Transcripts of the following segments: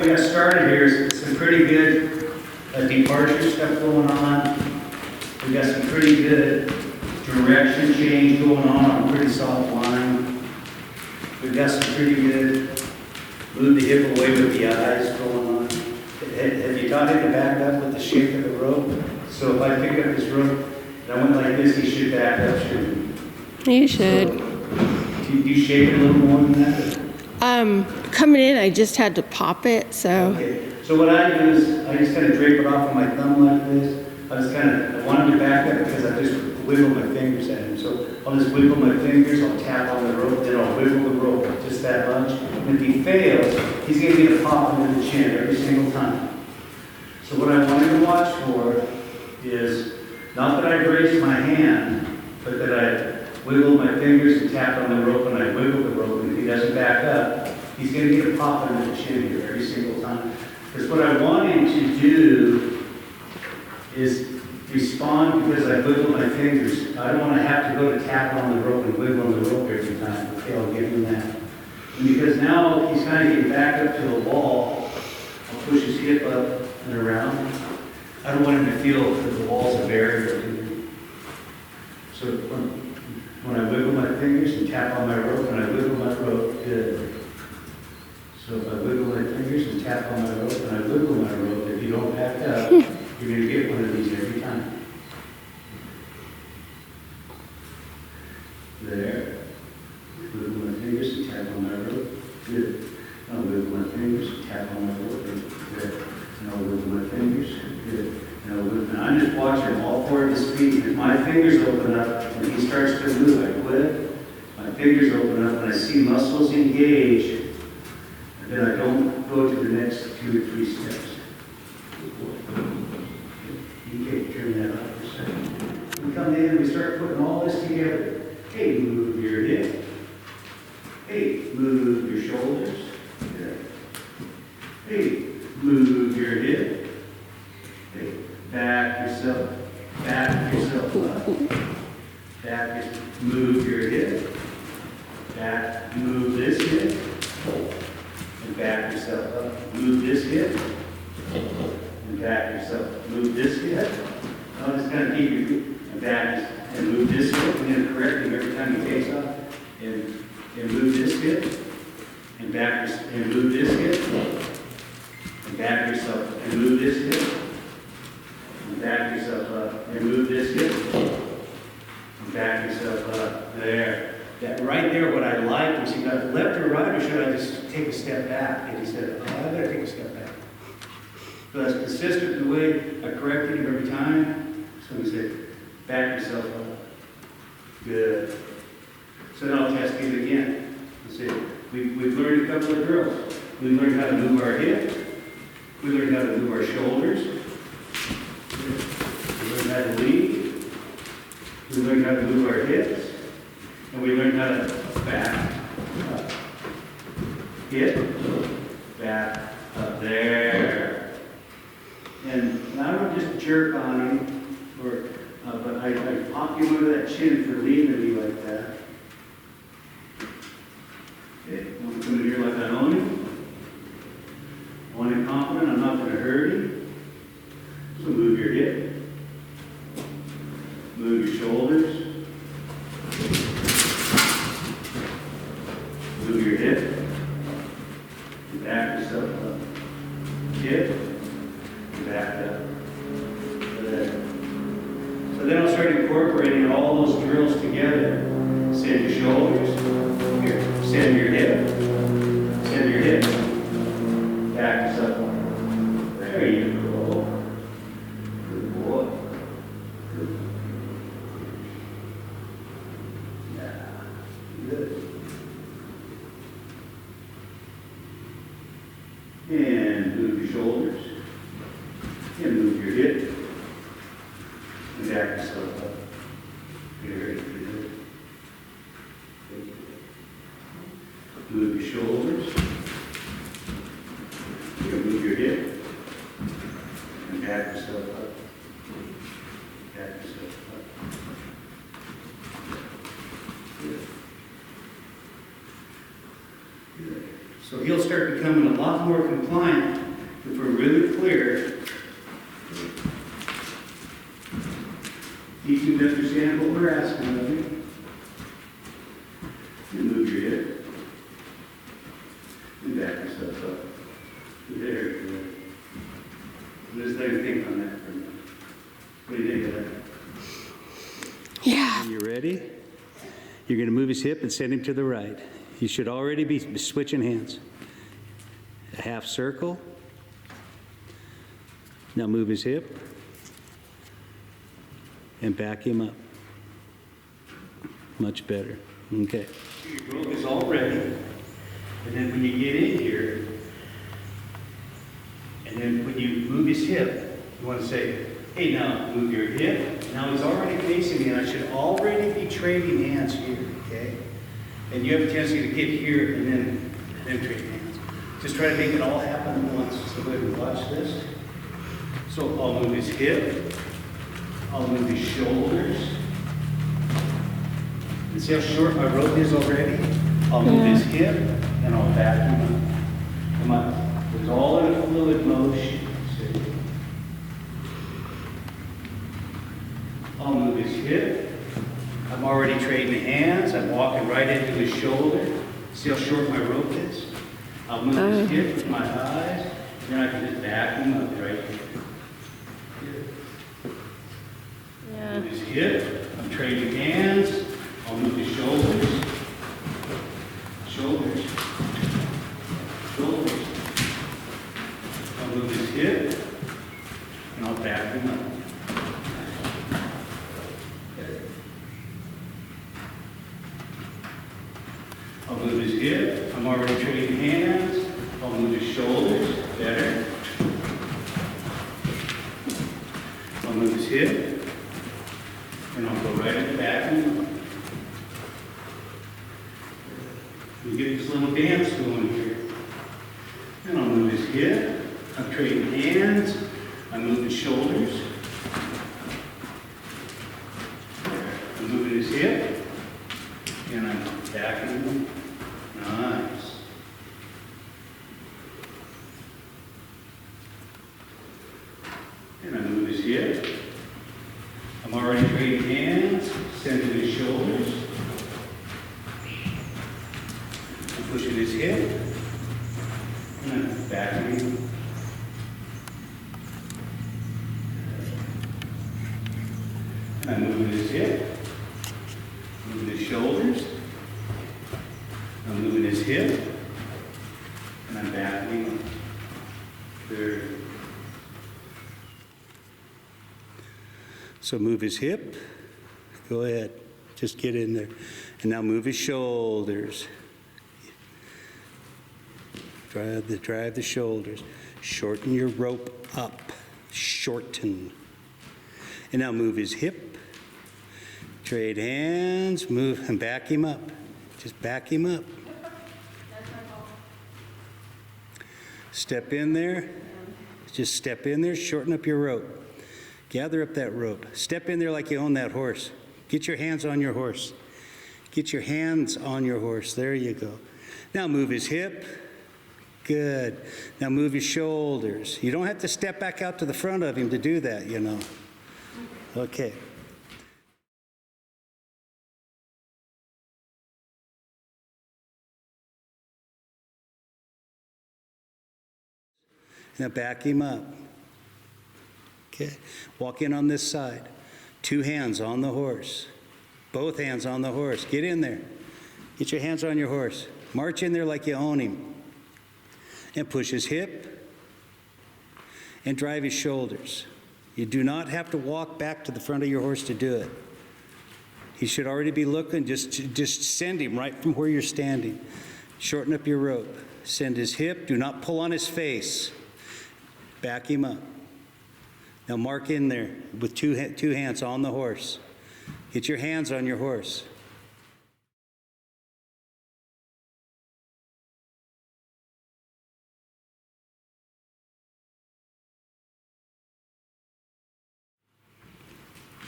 we got started here is some pretty good departure stuff going on. We got some pretty good direction change going on a pretty soft line. We've got some pretty good move the hip away with the eyes going on. Have you taught him to back up with the shape of the rope? So if I pick up this rope and I went like this, he should back up, shouldn't he? You should. So, do you shape it a little more than that? Coming in, I just had to pop it, so. Okay. So what I do is I just kind of drape it off with my thumb like this. I want him to back up because I just wiggle my fingers at him. So I'll just wiggle my fingers, I'll tap on the rope, then I'll wiggle the rope just that much. And if he fails, he's going to get a pop into the chin every single time. So what I want him to watch for is not that I raise my hand, but that I wiggle my fingers and tap on the rope and I wiggle the rope. And if he doesn't back up, he's going to get a pop into the chin here every single time. Because what I want him to do is respond because I wiggle my fingers. I don't want to have to go to tap on the rope and wiggle on the rope every time. Okay, I'll give him that. And because now he's kind of getting back up to the wall, I'll push his hip up and around. I don't want him to feel that the wall's a barrier to him. So when I wiggle my fingers and tap on my rope and I wiggle my rope, good. So if I wiggle my fingers and tap on my rope and I wiggle my rope, if you don't back up, you're going to get one of these every time. There. Wiggle my fingers and tap on my rope. Good. I'll wiggle my fingers and tap on my rope. Good. And I'll wiggle my fingers. Good. And I'll wiggle. And I'm just watching all four of his feet. If my fingers open up and he starts to move, I quit. My fingers open up and I see muscles engage. And then I don't go to the next 2 or 3 steps. Okay, turn that off for a second. We come in and we start putting all this together. Hey, move your hip. Hey, move your shoulders. Good. Hey, move your hip. Hey, back yourself up. Back yourself, move your hip. Back, move this hip. And back yourself up. Move this hip. And back yourself. Move this hip. Now just kind of keep your feet. And back and move this hip. And then correct him every time he takes off. And move this hip. And back and move this hip. And back yourself. And move this hip. And back yourself up. And move this hip. And back yourself up. There. That right there, what I like is, you got left or right, or should I just take a step back? And he said, oh, I better take a step back. So that's consistent with the way I corrected him every time. So we said, back yourself up. Good. So now I'll test him again. I said, we've learned a couple of drills. We learned how to move our hip. We learned how to move our shoulders. We learned how to lead. We learned how to move our hips. And we learned how to back up. Hip, back up. There. And I don't just jerk on him, but I pop him under that chin for leaning me like that. Okay, I'm going to come in here like I own him. I want him confident, I'm not going to hurt him. So move your hip. Move your shoulders. Move your hip. And back yourself up. Hip. And back up. There. So then I'll start incorporating all those drills together. Send your shoulders. Here. Send your hip. Send your hip. Back yourself up. There you go. Good boy. Good. Yeah. Good. And move your shoulders. And move your hip. And back yourself up. Very good. Move your shoulders. And move your hip. And back yourself up. Back yourself up. Good. Good. So he'll start becoming a lot lot more compliant if we're really clear. You can understand what we're asking of you. And move your hip. And back yourself up. There. Just let me think on that for a minute. What do you think of that? Yeah. You ready? You're going to move his hip and send him to the right. You should already be switching hands. A half circle. Now move his hip and back him up. Much better. Okay. Your rope is all ready. And then when you get in here, and then when you move his hip, you want to say, hey, now move your hip. Now he's already facing me, and I should already be trading hands here, okay? And you have a tendency to get here and then trade hands. Just try to make it all happen at once. So go ahead and watch this. So I'll move his hip. I'll move his shoulders. And see how short my rope is already? I'll move his hip, and I'll back him up. Come on. It's all in a fluid motion. See? I'll move his hip. I'm already trading hands. I'm walking right into his shoulder. See how short my rope is? I'll move his hip with my eyes, and then I can just back him up right here. Yeah. Move his hip. I'm trading hands. I'll move his shoulders. Shoulders. Shoulders. I'll move his hip, and I'll back him up. I'll move his hip. I'm already trading hands. I'll move his shoulders. Better. I'll move his hip. And I'll go right at the back of him. We get this little dance going here. And I'll move his hip. I'm trading hands. I'm moving shoulders. I'm moving his hip. And I'm backing him. Nice. And I move his hip. I'm already trading hands, sending his shoulders. I'm pushing his hip. And I'm backing him. And I'm moving his hip. Moving his shoulders. I'm moving his hip, and I'm backing him. There. So move his hip. Go ahead. Just get in there. And now move his shoulders. Drive the shoulders. Shorten your rope up. Shorten. And now move his hip. Trade hands. Move and back him up. Just back him up. Step in there. Just step in there, shorten up your rope. Gather up that rope. Step in there like you own that horse. Get your hands on your horse. Get your hands on your horse. There you go. Now move his hip. Good. Now move his shoulders. You don't have to step back out to the front of him to do that, you know. Okay. Now back him up. Okay. Walk in on this side. 2 hands on the horse. Both hands on the horse. Get in there. Get your hands on your horse. March in there like you own him. And push his hip. And drive his shoulders. You do not have to walk back to the front of your horse to do it. He should already be looking. Just send him right from where you're standing. Shorten up your rope. Send his hip. Do not pull on his face. Back him up. Now mark in there with two hands on the horse. Get your hands on your horse.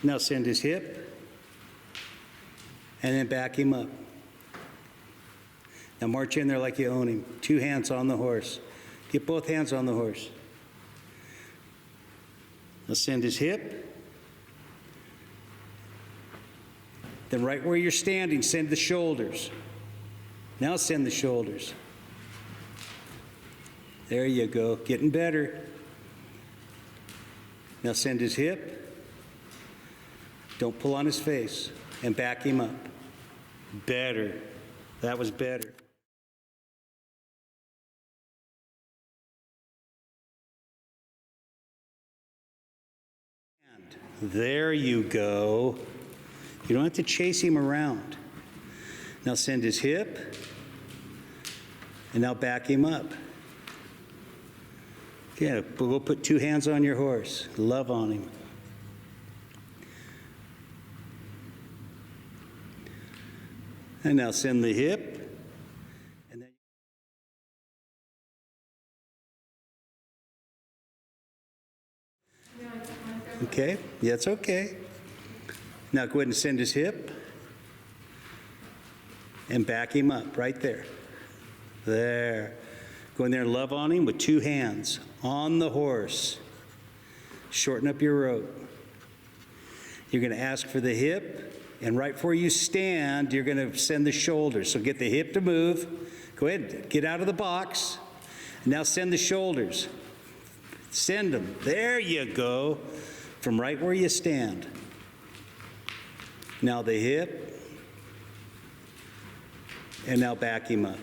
Now send his hip and then back him up. Now march in there like you own him. 2 hands on the horse. Get both hands on the horse. Now send his hip. Then right where you're standing, send the shoulders. Now send the shoulders. There you go, getting better. Now send his hip. Don't pull on his face and back him up. Better. That was better. And there you go. You don't have to chase him around. Now send his hip, and now back him up. Yeah, we'll put 2 hands on your horse. Love on him. And now send the hip, and then okay, yeah, it's okay. Now go ahead and send his hip and back him up right there. There. Go in there and love on him with 2 hands on the horse. Shorten up your rope. You're going to ask for the hip, and right before you stand, you're going to send the shoulders. So get the hip to move. Go ahead, get out of the box. Now send the shoulders. Send them. There you go. From right where you stand. Now the hip, and now back him up.